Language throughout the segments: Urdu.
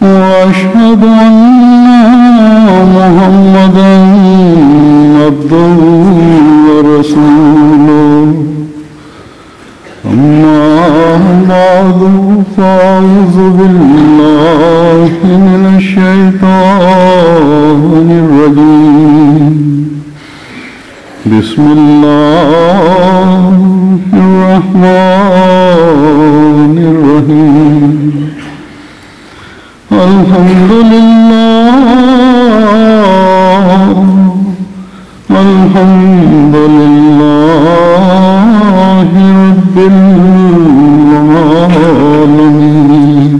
وأشهد أن محمدا عبده ورسوله أما بعد فأعوذ بالله من الشيطان الرجيم بسم الله الرحمن الرحيم الحمد لله، الحمد لله رب العالمين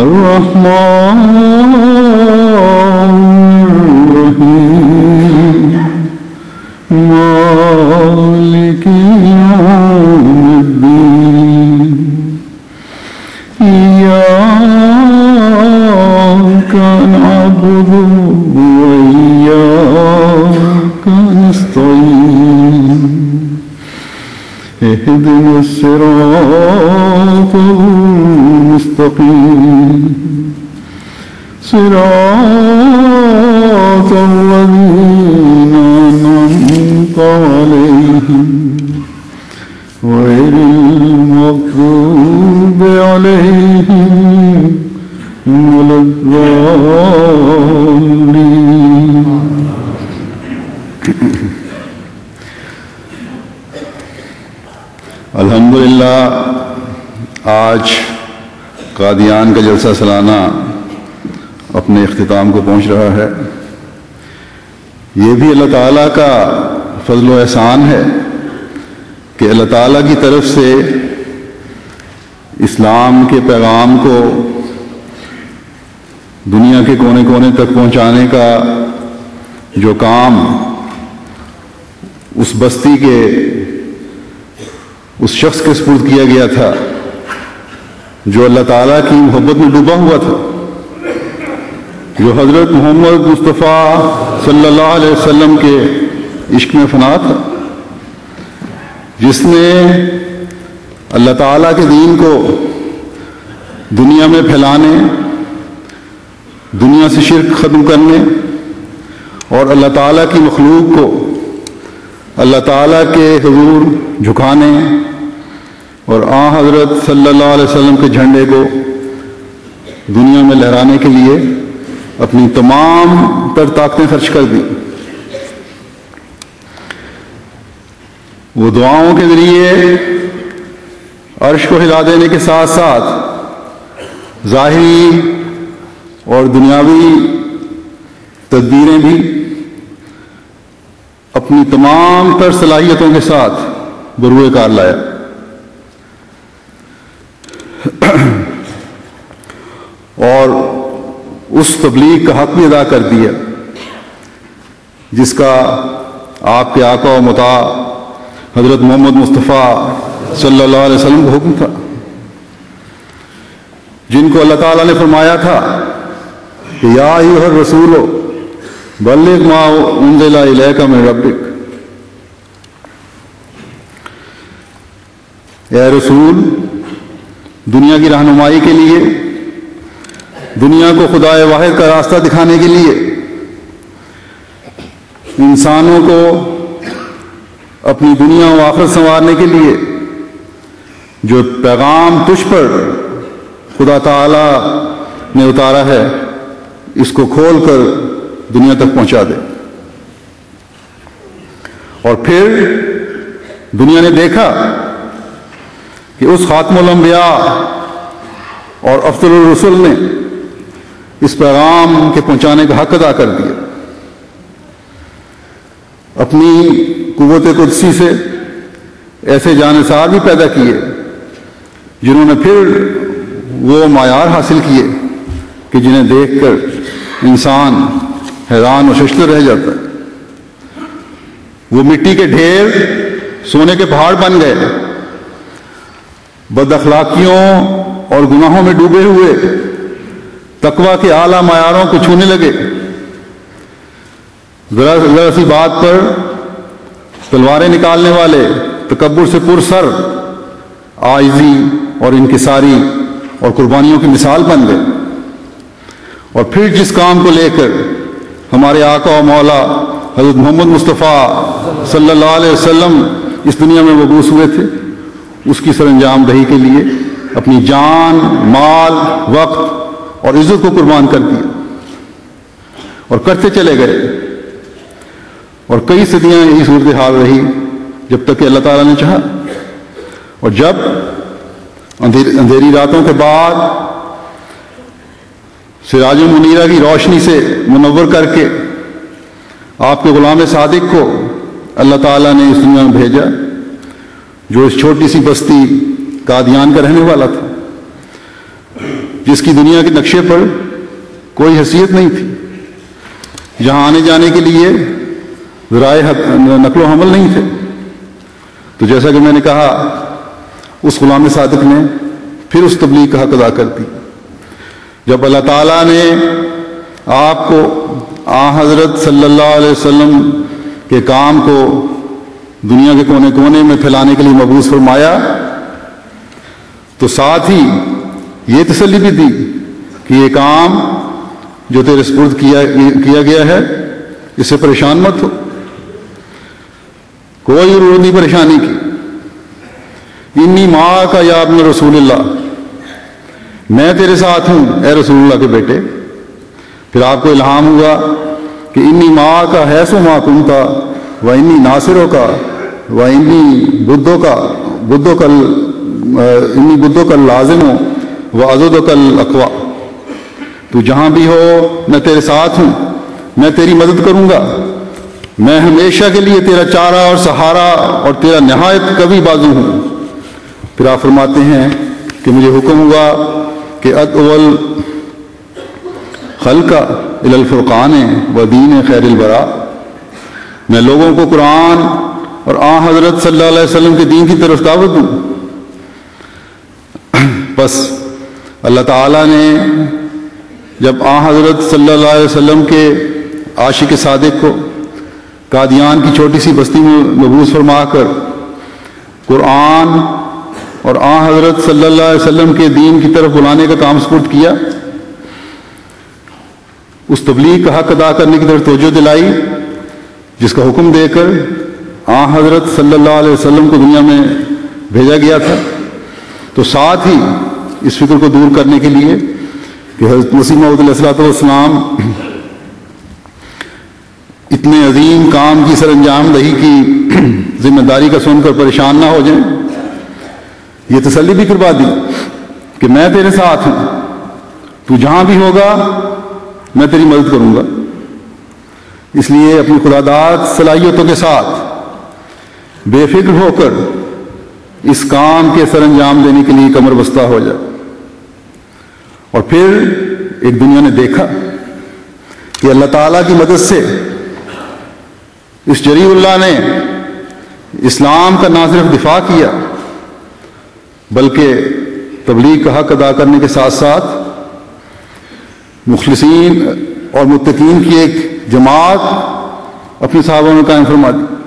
الرحمن الرحيم مالك يوم الدين إياك نعبد وإياك نستعين اهدنا الصراط المستقيم صراط الذين أنعمت عليهم غير المغضوب عليهم ولا الضالين۔ الحمدللہ آج قادیان کا جلسہ سالانہ اپنے اختتام کو پہنچ رہا ہے۔ یہ بھی اللہ تعالیٰ کا فضل و احسان ہے کہ اللہ تعالیٰ کی طرف سے اسلام کے پیغام کو دنیا کے کونے کونے تک پہنچانے کا جو کام اس بستی کے اس شخص کے سپرد کیا گیا تھا جو اللہ تعالیٰ کی محبت میں ڈوبا ہوا تھا، جو حضرت محمد مصطفیٰ صلی اللہ علیہ وسلم کے عشق میں فنا تھا، جس نے اللہ تعالیٰ کے دین کو دنیا میں پھیلانے، دنیا سے شرک ختم کرنے اور اللہ تعالیٰ کی مخلوق کو اللہ تعالیٰ کے حضور جھکانے اور آن حضرت صلی اللہ علیہ وسلم کے جھنڈے کو دنیا میں لہرانے کے لیے اپنی تمام تر طاقتیں خرچ کر دیں۔ وہ دعاؤں کے ذریعے عرش کو ہلا دینے کے ساتھ ساتھ ظاہری اور دنیاوی تدبیریں بھی اپنی تمام تر صلاحیتوں کے ساتھ بروئے کار لایا۔ اور اس تبلیغ کا حق بھی ادا کر دیا جس کا آپ کے آقا و مطاع حضرت محمد مصطفیٰ صلی اللہ علیہ وسلم کا حکم تھا، جن کو اللہ تعالیٰ نے فرمایا تھا کہ یا ایھا الرسول بلغ ما انزل الیک من ربک، اے رسول دنیا کی رہنمائی کے لیے، دنیا کو خدا واحد کا راستہ دکھانے کے لیے، انسانوں کو اپنی دنیا و آخرت سنوارنے کے لیے جو پیغام تجھ پر خدا تعالی نے اتارا ہے، اس کو کھول کر دنیا تک پہنچا دے۔ اور پھر دنیا نے دیکھا کہ اس خاتم الانبیاء اور افضل الرسل نے اس پیغام کے پہنچانے کا حق ادا کر دیا، اپنی قوت قدسی سے ایسے جانثار بھی پیدا کیے جنہوں نے پھر وہ معیار حاصل کیے کہ جنہیں دیکھ کر انسان حیران و ششدر رہ جاتا ہے۔ وہ مٹی کے ڈھیر سونے کے پہاڑ بن گئے، بد اخلاقیوں اور گناہوں میں ڈوبے ہوئے تقویٰ کے اعلیٰ معیاروں کو چھونے لگے، ذرا سی بات پر تلواریں نکالنے والے تکبر سے پرسر عاجزی اور انکساری اور قربانیوں کی مثال بن گئے۔ اور پھر جس کام کو لے کر ہمارے آقا و مولا حضرت محمد مصطفیٰ صلی اللہ علیہ وسلم اس دنیا میں مبعوث ہوئے تھے، اس کی سر انجام دہی کے لیے اپنی جان، مال، وقت اور عزت کو قربان کر دیا اور کرتے چلے گئے۔ اور کئی صدیاں یہی صورتحال رہی جب تک کہ اللہ تعالیٰ نے چاہا، اور جب اندھیری راتوں کے بعد سراج منیرہ کی روشنی سے منور کر کے آپ کے غلام صادق کو اللہ تعالیٰ نے اس دنیا میں بھیجا، جو اس چھوٹی سی بستی قادیان کا رہنے والا تھا، جس کی دنیا کے نقشے پر کوئی حیثیت نہیں تھی، جہاں آنے جانے کے لیے ذرائع نقل و حمل نہیں تھے۔ تو جیسا کہ میں نے کہا، اس غلام صادق نے پھر اس تبلیغ کا حق ادا کر دی۔ جب اللہ تعالیٰ نے آپ کو حضرت صلی اللہ علیہ وسلم کے کام کو دنیا کے کونے کونے میں پھیلانے کے لیے مبعوث فرمایا، تو ساتھ ہی یہ تسلی بھی دی کہ یہ کام جو تیرے سپرد کیا گیا ہے، اس سے پریشان مت ہو، کوئی ضرورت نہیں پریشانی کی۔ انی معاک یا ابن رسول اللہ، میں تیرے ساتھ ہوں اے رسول اللہ کے بیٹے۔ پھر آپ کو الہام ہوا کہ انی معاک حیث ما کنت و انی ناصروں کا و انی بدھوں کا لازم ہوں و عضد کا الاقوا، تو جہاں بھی ہو میں تیرے ساتھ ہوں، میں تیری مدد کروں گا، میں ہمیشہ کے لیے تیرا چارہ اور سہارا اور تیرا نہایت قوی بازو ہوں۔ پھر آپ فرماتے ہیں کہ مجھے حکم ہوا کہ ادول خلق الی الفرقان و دین خیر البراء، میں لوگوں کو قرآن اور حضرت صلی اللہ علیہ وسلم کے دین کی طرف دعوت دوں۔ بس اللہ تعالیٰ نے جب حضرت صلی اللہ علیہ وسلم کے عاشق صادق کو قادیان کی چھوٹی سی بستی میں مبعوث فرما کر قرآن اور حضرت صلی اللہ علیہ وسلم کے دین کی طرف بلانے کا کام سپرد کیا، اس تبلیغ کا حق ادا کرنے کی طرف توجہ دلائی جس کا حکم دے کر حضرت صلی اللہ علیہ وسلم کو دنیا میں بھیجا گیا تھا، تو ساتھ ہی اس فکر کو دور کرنے کے لیے کہ حضرت مسیح موعود علیہ الصلوۃ والسلام اتنے عظیم کام کی سر انجام دہی کی ذمہ داری کا سن کر پریشان نہ ہو جائیں، یہ تسلی بھی کروا دی کہ میں تیرے ساتھ ہوں، تو جہاں بھی ہوگا میں تیری مدد کروں گا۔ اس لیے اپنی خداداد صلاحیتوں کے ساتھ بے فکر ہو کر اس کام کے سر انجام دینے کے لیے کمر بستہ ہو جائے۔ اور پھر ایک دنیا نے دیکھا کہ اللہ تعالیٰ کی مدد سے اس جریء اللہ نے اسلام کا نہ صرف دفاع کیا بلکہ تبلیغ کا حق ادا کرنے کے ساتھ ساتھ مخلصین اور متقین کی ایک جماعت اپنے صحابہ میں قائم فرما دی.